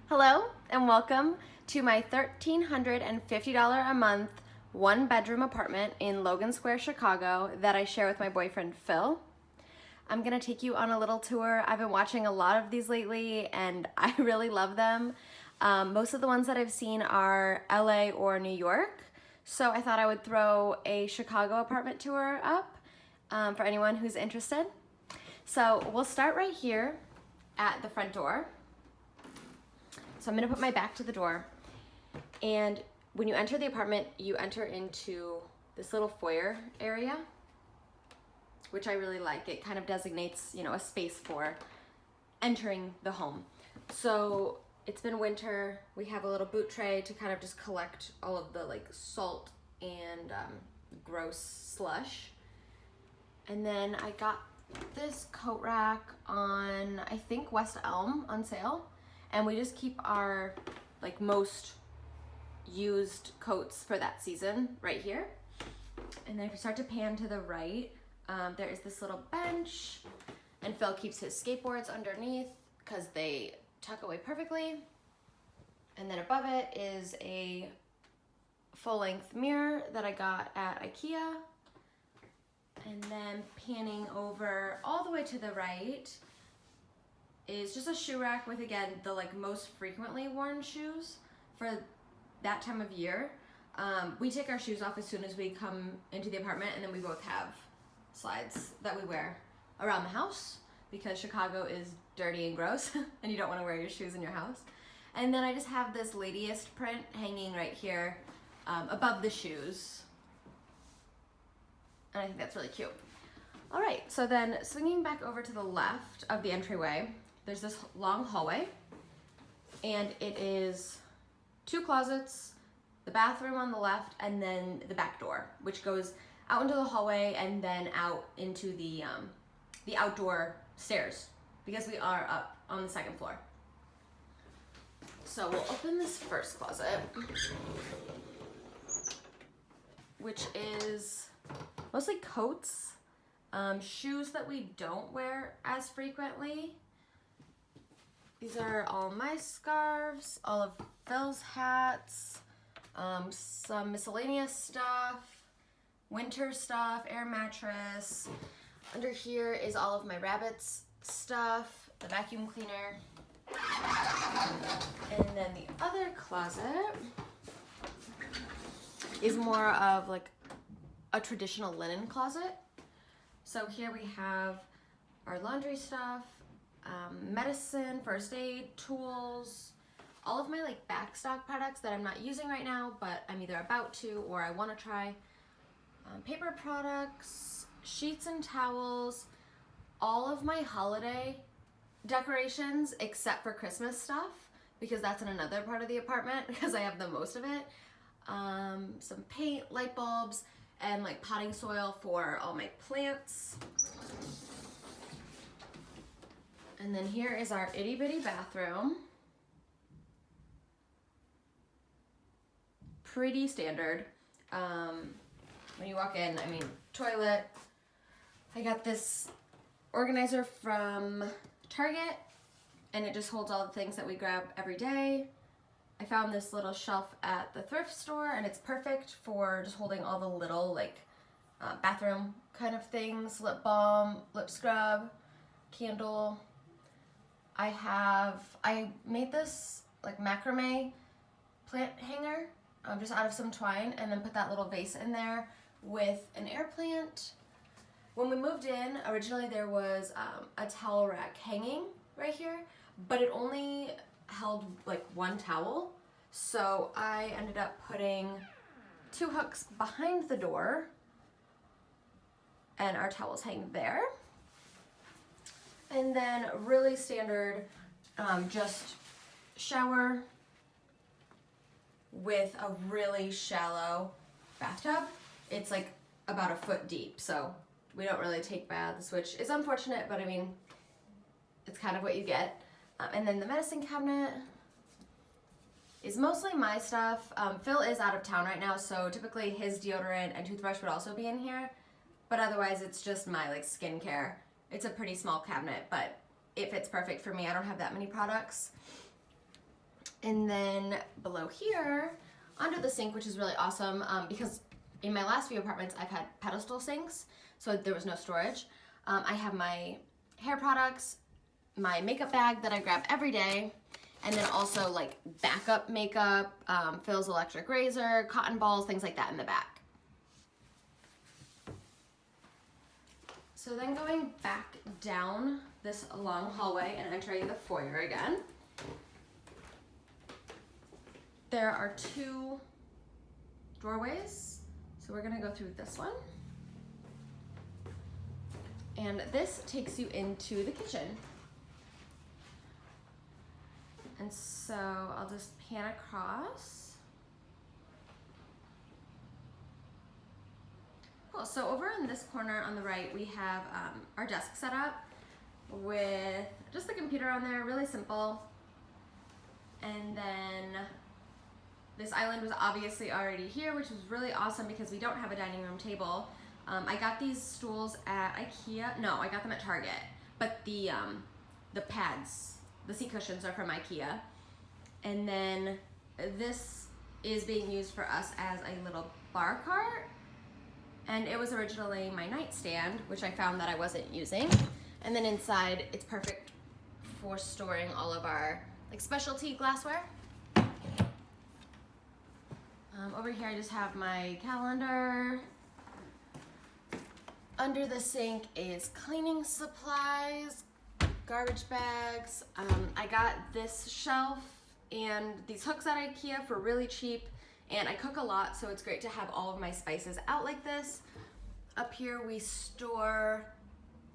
Hello and welcome to my $1,350 a month one bedroom apartment in Logan Square, Chicago that I share with my boyfriend Phil. I'm gonna take you on a little tour. I've been watching a lot of these lately and I really love them. Most of the ones that I've seen are LA or New York. So I thought I would throw a Chicago apartment tour up for anyone who's interested. So we'll start right here at the front door. So I'm gonna put my back to the door, and when you enter the apartment, you enter into this little foyer area, which I really like. It kind of designates, a space for entering the home. So it's been winter. We have a little boot tray to kind of just collect all of the salt and gross slush. And then I got this coat rack on, I think, West Elm on sale. And we just keep our most used coats for that season right here. And then if you start to pan to the right, there is this little bench, and Phil keeps his skateboards underneath because they tuck away perfectly. And then above it is a full-length mirror that I got at IKEA. And then panning over all the way to the right is just a shoe rack with, again, the most frequently worn shoes for that time of year. We take our shoes off as soon as we come into the apartment, and then we both have slides that we wear around the house because Chicago is dirty and gross and you don't want to wear your shoes in your house. And then I just have this Ladyist print hanging right here above the shoes, and I think that's really cute. All right, so then swinging back over to the left of the entryway, there's this long hallway, and it is 2 closets, the bathroom on the left, and then the back door, which goes out into the hallway and then out into the outdoor stairs because we are up on the 2nd floor. So we'll open this first closet, which is mostly coats, shoes that we don't wear as frequently. These are all my scarves, all of Phil's hats, some miscellaneous stuff, winter stuff, air mattress. Under here is all of my rabbits stuff, the vacuum cleaner. And then the other closet is more of a traditional linen closet. So here we have our laundry stuff, medicine, first aid, tools, all of my backstock products that I'm not using right now, but I'm either about to or I want to try. Paper products, sheets and towels, all of my holiday decorations except for Christmas stuff because that's in another part of the apartment because I have the most of it. Some paint, light bulbs, and potting soil for all my plants. And then here is our itty bitty bathroom. Pretty standard. When you walk in, toilet. I got this organizer from Target, and it just holds all the things that we grab every day. I found this little shelf at the thrift store, and it's perfect for just holding all the little bathroom kind of things, lip balm, lip scrub, candle. I made this macrame plant hanger just out of some twine, and then put that little vase in there with an air plant. When we moved in, originally there was a towel rack hanging right here, but it only held 1 towel. So I ended up putting 2 hooks behind the door, and our towels hang there. And then really standard, just shower with a really shallow bathtub. It's about a foot deep, so we don't really take baths, which is unfortunate, but it's kind of what you get. And then the medicine cabinet is mostly my stuff. Phil is out of town right now, so typically his deodorant and toothbrush would also be in here, but otherwise it's just my skincare. It's a pretty small cabinet, but it fits perfect for me. I don't have that many products. And then below here, under the sink, which is really awesome, because in my last few apartments, I've had pedestal sinks, so there was no storage. I have my hair products, my makeup bag that I grab every day, and then also like backup makeup, Phil's electric razor, cotton balls, things like that in the back. So then going back down this long hallway and entering the foyer again, there are two doorways. So we're gonna go through this one. And this takes you into the kitchen. And so I'll just pan across. Cool, so over in this corner on the right, we have our desk set up with just the computer on there, really simple. And then this island was obviously already here, which was really awesome because we don't have a dining room table. I got these stools at IKEA. No, I got them at Target. But the pads, the seat cushions are from IKEA. And then this is being used for us as a little bar cart. And it was originally my nightstand, which I found that I wasn't using. And then inside, it's perfect for storing all of our like specialty glassware. Over here, I just have my calendar. Under the sink is cleaning supplies, garbage bags. I got this shelf and these hooks at IKEA for really cheap, and I cook a lot, so it's great to have all of my spices out like this. Up here we store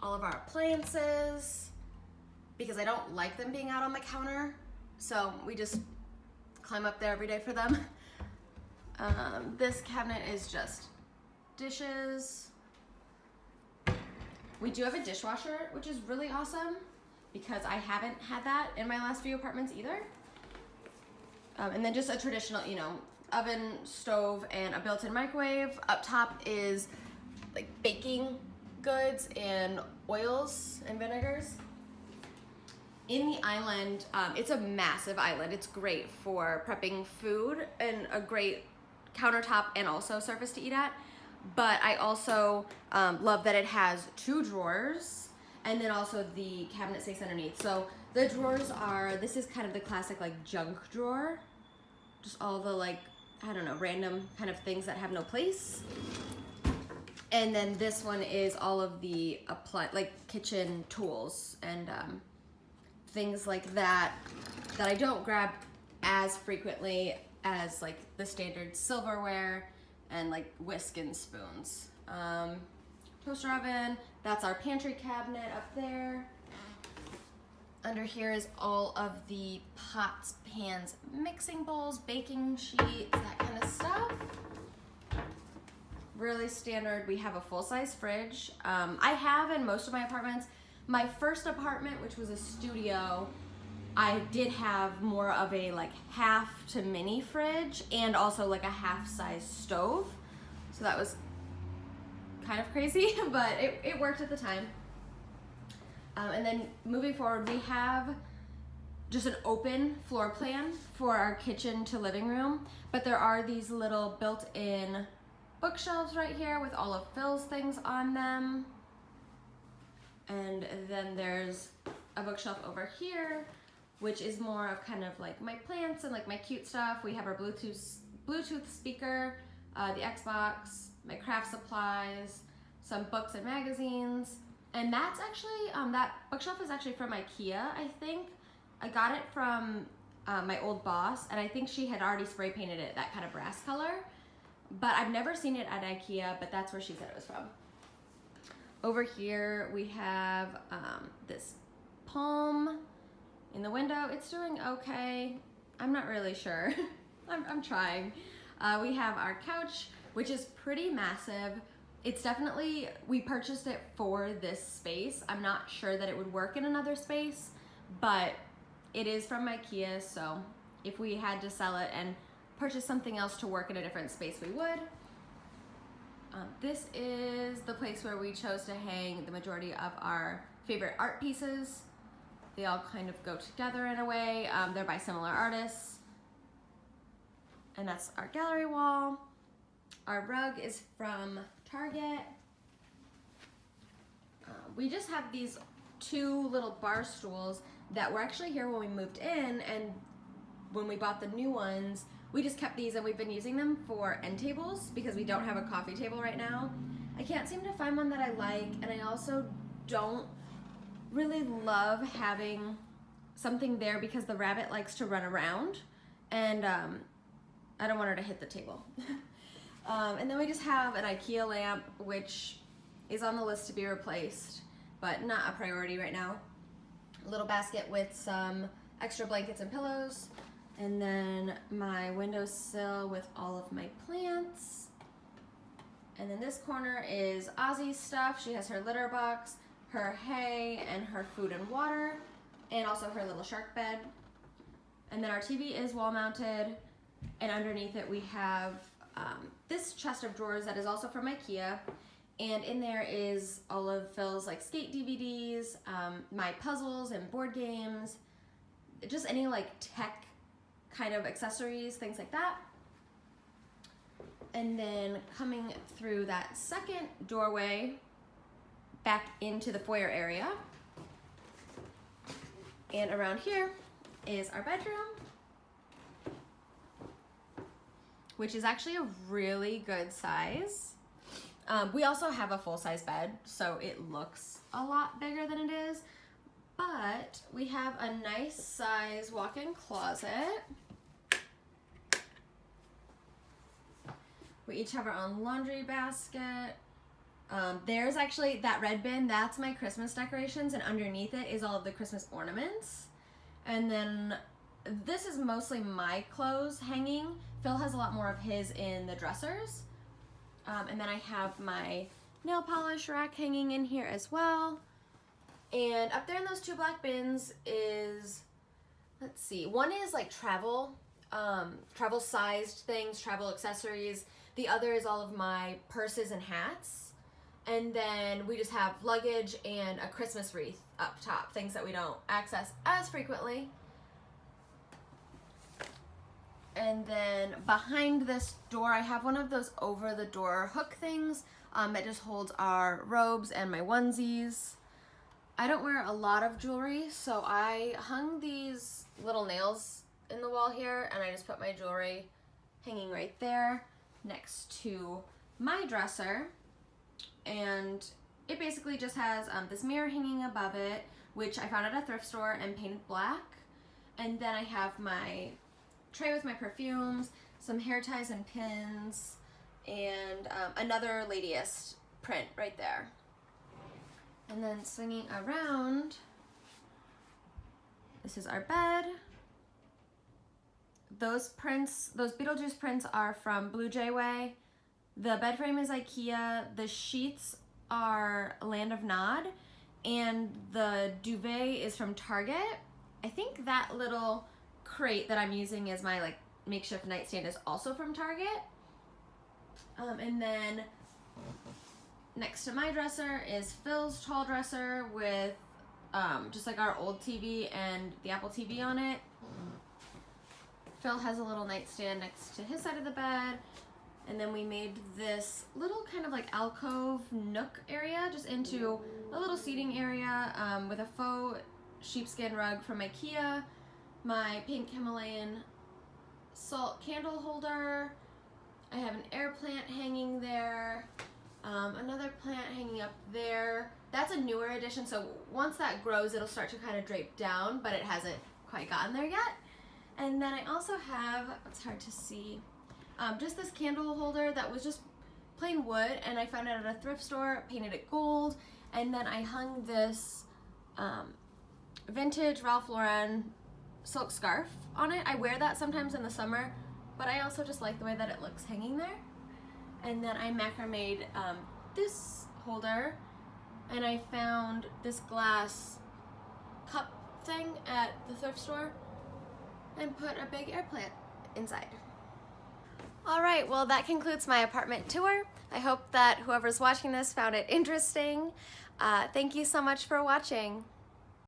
all of our appliances because I don't like them being out on the counter, so we just climb up there every day for them. This cabinet is just dishes. We do have a dishwasher, which is really awesome because I haven't had that in my last few apartments either. And then just a traditional, oven, stove, and a built-in microwave. Up top is like baking goods and oils and vinegars. In the island, it's a massive island. It's great for prepping food and a great countertop and also surface to eat at. But I also love that it has two drawers and then also the cabinet space underneath. So the drawers are, this is kind of the classic like junk drawer. Just all the like, I don't know, random kind of things that have no place. And then this one is all of the like kitchen tools and things like that I don't grab as frequently as like the standard silverware and like whisk and spoons. Toaster oven, that's our pantry cabinet up there. Under here is all of the pots, pans, mixing bowls, baking sheets, that kind of stuff. Really standard. We have a full-size fridge. I have in most of my apartments. My first apartment, which was a studio, I did have more of a like half to mini fridge and also like a half-size stove. So that was kind of crazy, but it worked at the time. And then moving forward, we have just an open floor plan for our kitchen to living room, but there are these little built-in bookshelves right here with all of Phil's things on them. And then there's a bookshelf over here, which is more of kind of like my plants and like my cute stuff. We have our Bluetooth speaker, the Xbox, my craft supplies, some books and magazines. And that's actually, that bookshelf is actually from IKEA, I think. I got it from my old boss, and I think she had already spray painted it that kind of brass color. But I've never seen it at IKEA, but that's where she said it was from. Over here, we have this palm in the window. It's doing okay. I'm not really sure. I'm trying. We have our couch, which is pretty massive. It's definitely, we purchased it for this space. I'm not sure that it would work in another space, but it is from IKEA, so if we had to sell it and purchase something else to work in a different space, we would. This is the place where we chose to hang the majority of our favorite art pieces. They all kind of go together in a way. They're by similar artists. And that's our gallery wall. Our rug is from Target. We just have these 2 little bar stools that were actually here when we moved in, and when we bought the new ones, we just kept these and we've been using them for end tables because we don't have a coffee table right now. I can't seem to find one that I like, and I also don't really love having something there because the rabbit likes to run around, and I don't want her to hit the table. And then we just have an IKEA lamp, which is on the list to be replaced, but not a priority right now. A little basket with some extra blankets and pillows, and then my windowsill with all of my plants. And then this corner is Ozzy's stuff. She has her litter box, her hay, and her food and water, and also her little shark bed. And then our TV is wall mounted, and underneath it we have this chest of drawers that is also from IKEA, and in there is all of Phil's like skate DVDs, my puzzles and board games, just any like tech kind of accessories, things like that. And then coming through that second doorway back into the foyer area, and around here is our bedroom, which is actually a really good size. We also have a full-size bed, so it looks a lot bigger than it is, but we have a nice size walk-in closet. We each have our own laundry basket. There's actually that red bin, that's my Christmas decorations, and underneath it is all of the Christmas ornaments. And then this is mostly my clothes hanging. Phil has a lot more of his in the dressers. And then I have my nail polish rack hanging in here as well. And up there in those 2 black bins is, let's see, one is like travel sized things, travel accessories. The other is all of my purses and hats. And then we just have luggage and a Christmas wreath up top, things that we don't access as frequently. And then behind this door, I have one of those over the door hook things that just holds our robes and my onesies. I don't wear a lot of jewelry, so I hung these little nails in the wall here, and I just put my jewelry hanging right there next to my dresser. And it basically just has this mirror hanging above it, which I found at a thrift store and painted black. And then I have my tray with my perfumes, some hair ties and pins, and another Ladyist print right there. And then swinging around, this is our bed. Those prints, those Beetlejuice prints are from Blue Jay Way. The bed frame is IKEA. The sheets are Land of Nod, and the duvet is from Target. I think that little crate that I'm using as my like makeshift nightstand is also from Target. And then next to my dresser is Phil's tall dresser with just like our old TV and the Apple TV on it. Phil has a little nightstand next to his side of the bed. And then we made this little kind of like alcove nook area just into a little seating area with a faux sheepskin rug from IKEA, my pink Himalayan salt candle holder. I have an air plant hanging there, another plant hanging up there. That's a newer addition, so once that grows, it'll start to kind of drape down, but it hasn't quite gotten there yet. And then I also have, it's hard to see, just this candle holder that was just plain wood, and I found it at a thrift store, painted it gold, and then I hung this vintage Ralph Lauren silk scarf on it. I wear that sometimes in the summer, but I also just like the way that it looks hanging there. And then I macrame'd this holder, and I found this glass cup thing at the thrift store and put a big air plant inside. All right, well, that concludes my apartment tour. I hope that whoever's watching this found it interesting. Thank you so much for watching.